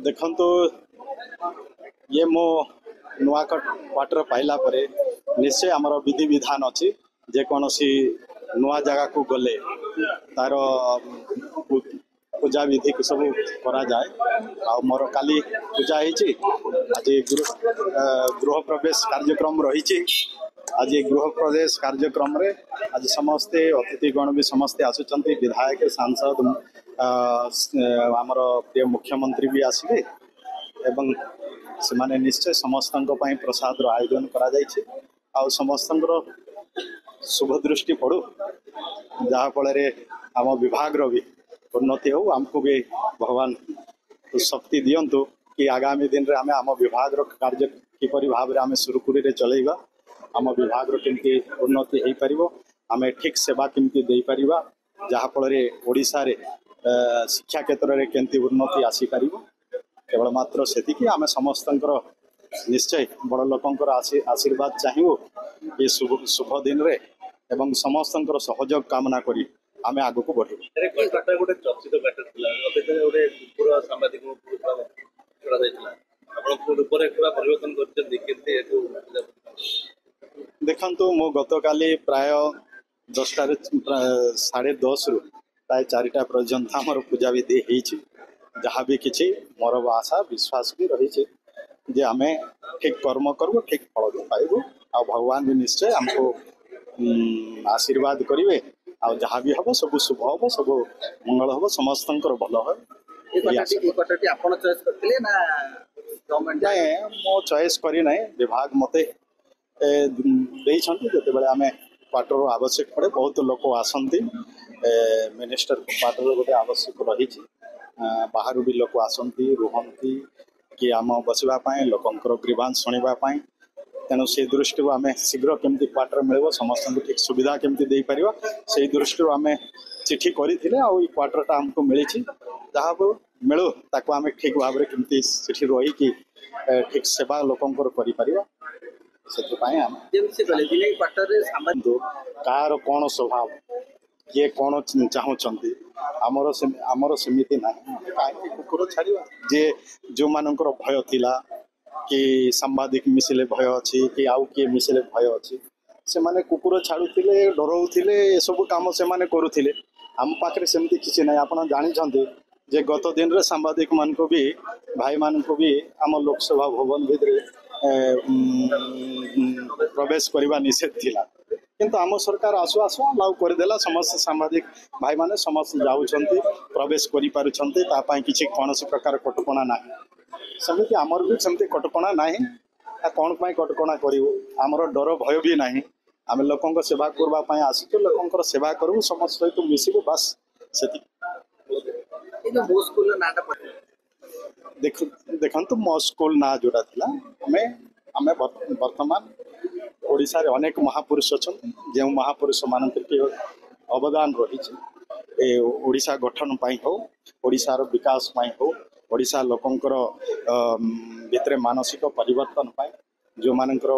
देखंतु ये मो नुआ क्वार्टर पाइला परे निश्चय आमर विधि विधान अच्छी जेकोसी नुआ जगह को गले तार पूजा विधि सब करा जाए आ मोर काली पूजा होती आज गृह प्रवेश कार्यक्रम रही आज गृह प्रवेश कार्यक्रम रे आज समस्ते अतिथिगण भी समस्ते आसुंच विधायक सांसद आमर प्रिय मुख्यमंत्री भी आसवे एवं से माने निश्चय समस्त प्रसाद आयोजन करा आ समस्त शुभ दृष्टि पड़ू जहाँ फल आम विभाग भी उन्नति हो आमको भी भगवान शक्ति दिंतु कि आगामी दिन में आम आम विभाग कार्य किपरि भाव में आम सुरुखुरी चलैबा आम विभाग केमती उन्नति हो पार आम ठीक सेवा केमती दे पार जहाँ फल ओडिशा रे शिक्षा क्षेत्र में केमती उन्नति आसीपर केवल मात्र से आम समस्त निश्चय बड़ लोकंर आशीर्वाद चाहिए ये शुभ दिन रे एवं समस्त सहयोग कामना करी आम आग को बढ़े देखु मो गतकाली प्राय 10टा 10:30 रु प्राय 4टा पर्यंत आमर पूजा विधि होती जहाँ भी किसी मोर आशा विश्वास भी रही जे आम ठीक कर्म करूँ ठीक फल भी पाइबू आ भगवान भी निश्चय हमको आशीर्वाद करेंगे आ जहाँ भी हम सब शुभ हम सब मंगल हम समस्त भल हो मो चॉइस करना विभाग मत जो आम क्वार्टर आवश्यक पड़े बहुत लोक आसती मिनिस्टर क्वार्टर गोटे आवश्यक रही बाहर भी लोक आसती रुहती कि आम बसवाई लोकंर ग्रीवांश शुणापी तेणु से दृष्टि आम शीघ्र केमती क्वार्टर मिल समस्त ठीक सुविधा केमती दे पार से दृष्टि आम चिठी करें क्वार्टरटा आमको मिली जहाँ मिलू ताको आम ठीक भाव में केमती सेठी रही ठीक सेवा लोकंर कर कार कौन स्वभाव किए कौन चाहूँगी आमर सेमती ना कहीं कुकुर छाड़ा जे जो मानकर भय थिला कि सांबादिक मिसिले भय अच्छी कि आउ किए मिसिले भय अच्छी से माने कुकुर छाड़ुले डराऊले सब कम से माने करुले आम पाखे सेमती किसी ना आप जानते जे गत दिन रे सांबादिक मान को भी भाई मान को भी आम लोकसभा भवन भितर प्रवेश करने निषेध थिला किंतु आम सरकार आसु आसु अलाउ करदेला समस्त सांबादिक भाई माने समस्त जाऊँच प्रवेश करें किसी कौन प्रकार कटकणा ना सेमती आमर भी सेमती कटकणा ना कौन कटकणा करूँ आमर डर भय भी ना आम लोकों सेवा करवाई आसु लोकों सेवा करूँ समस्त सहित मिसबू बास से देखु मो स्कूल ना जोड़ा था आम बर्तमान ओडिशा रे अनेक महापुरुष अच्छा जो महापुरुष मान अवदान रही ओडिशा गठन हो ओडिशार विकास हो ओडिशा लोकंर भितर मानसिक परिवर्तन जो मानकर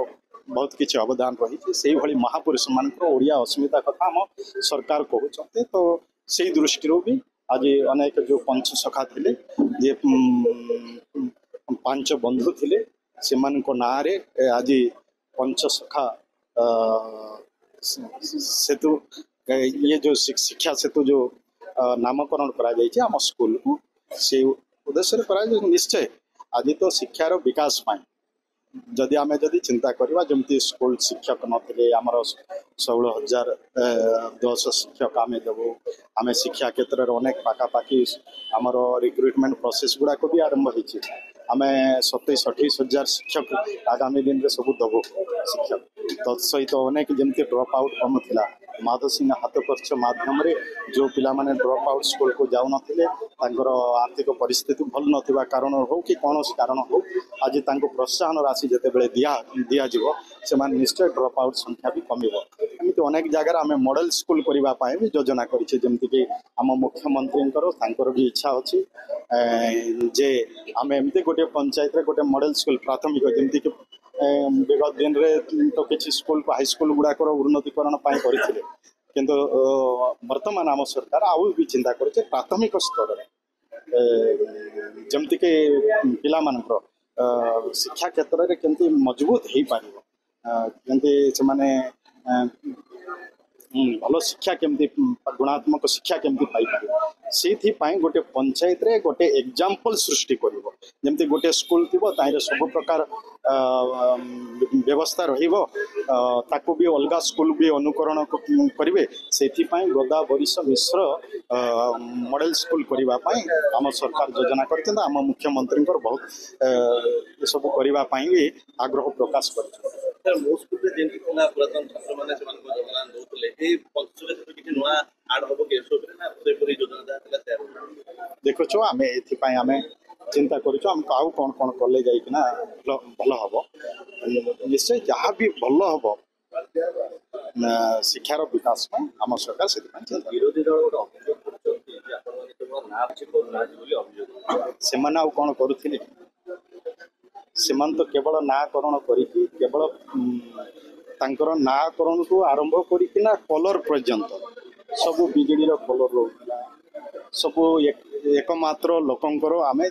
बहुत किसी अवदान रही से भली महापुरुष मान ओडिया अस्मिता कथा आम सरकार कहते तो से दृष्टि भी आज अनेक जो पंच सखा थे जे 5 बंधु थे से ना आज पंच सखा सेतु ये जो शिक्षा सेतु जो नामकरण करा आम स्कूल को से उद्देश्य करा निश्चय आज तो शिक्षार विकास जदि आम जदि चिंता करवा जमती स्कूल शिक्षक नथिले आमर 16,010 शिक्षक आम देवु आम शिक्षा क्षेत्र में अनेक पाखापाखि आमर रिक्रुटमेंट प्रोसेस गुड़ाक भी आरंभ होती आम 27-28 हजार शिक्षक आगामी दिन में सब दबु शिक्षक तत्सहित अनेक जमती ड्रॉप आउट कम था माधव सिंह हाथ खर्च माध्यम जो पिला माने ड्रॉप आउट स्कूल को जाऊन आर्थिक परिस्थिति भल ना कारण हो कि कौन कारण हो आज प्रोत्साहन राशि जिते दिज्व से निश्चय ड्रॉप आउट संख्या भी कम एमती अनेक जगह आम मॉडल स्कूल करने भी योजना करमती आम मुख्यमंत्री भी इच्छा अच्छी जे आम एमती गोटे पंचायत गोटे मॉडल स्कूल प्राथमिक जमती कि विगत दिन रे तो किसी स्कूल हाईस्कूल गुड़ाकर उन्नतीकरण करते किंतु वर्तमान आम सरकार आउ भी चिंता करे प्राथमिक स्तर में जमती कि पिला मानकर शिक्षा क्षेत्र में केमती मजबूत हो पार केमती से माने भल शिक्षा केमती गुणात्मक शिक्षा केमती पाई से गोटे पंचायत रे गोटे एग्जाम्पल सृष्टि कर जमती गोटे स्कूल थी सब प्रकार व्यवस्था रहिबो ताकू भी अलग स्कूल भी अनुकरण करेंगे से गोदा बरिश मिश्र मॉडल स्कूल करने आम सरकार योजना करते आम मुख्यमंत्री बहुत सब करने आग्रह प्रकाश कर देखु आम ए चिंता करूँ कौन कौन कले जाइना भल हम निश्चय जहाँ भी भल हम शिक्षार विकास आम सरकार से विरोधी दल से कौन करुले तो केवल नाकरण केवल तांकर नाकरण को आरंभ करना कलर पर्यंत सब बिजेडी कलर रोला सब एकमात्र लोकंकर आमे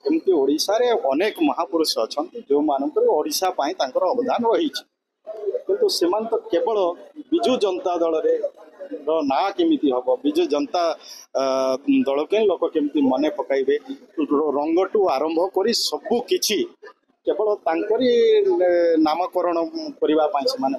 एमती ओडिशा रे अनेक महापुरुष अच्छा जो मानक ओडिशा पाई तांकर अवदान रही किंतु सेमान तो केवल विजु जनता दल रे ना केमिति हबो विजु जनता दल के लोक केमिति मने पकाइबे रंगटू आरंभ करी सब किछि केवल तांकरी नामकरण करबा पाई से माने